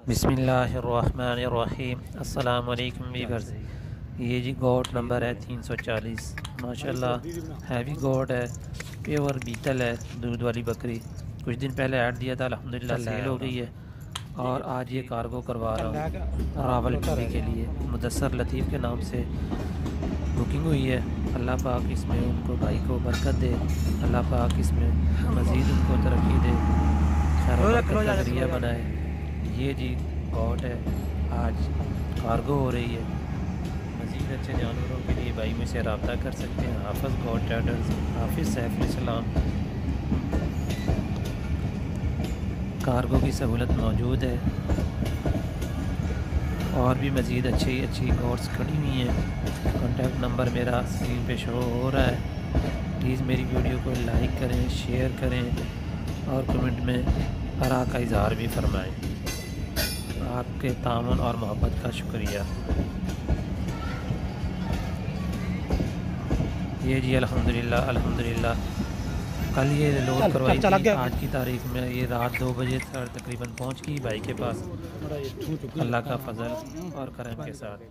بسم اللہ الرحمن الرحیم۔ السلام علیکم ویورز، یہ جی گوٹ نمبر ہے 340۔ ماشاءاللہ ہیوی گوٹ ہے، پیور بیتل ہے، دودھ والی بکری۔ کچھ دن پہلے ایڈ دیا تھا، الحمدللہ سیل ہو گئی ہے، اور آج یہ کارگو کروا رہا ہوں راول پنڈی کے لیے۔ مدثر لطیف کے نام سے بکنگ ہوئی ہے۔ اللہ پاک اس میں ان کو بھائی کو برکت دے، اللہ پاک اس میں مزید ان کو ترقی دے، خیر و برکت کا ذریعہ بنائے۔ یہ جی گوٹ ہے، آج کارگو ہو رہی ہے۔ مزید اچھے جانوروں کے لیے بھائی میں سے رابطہ کر سکتے ہیں۔ حافظ گوٹ ٹریڈرز، حافظ سیف الاسلام۔ کارگو کی سہولت موجود ہے، اور بھی مزید اچھی گوٹس کھڑی ہوئی ہیں۔ کانٹیکٹ نمبر میرا اسکرین پہ شو ہو رہا ہے۔ پلیز میری ویڈیو کو لائک کریں، شیئر کریں، اور کمنٹ میں آراء کا اظہار بھی فرمائیں۔ آپ کے تعاون اور محبت کا شکریہ۔ یہ جی الحمدللہ کل یہ لوڈ کروائی تھی، آج کی تاریخ میں یہ رات 2 بجے تقریباً پہنچ گئی بھائی کے پاس، اللہ کا فضل اور کرم کے ساتھ۔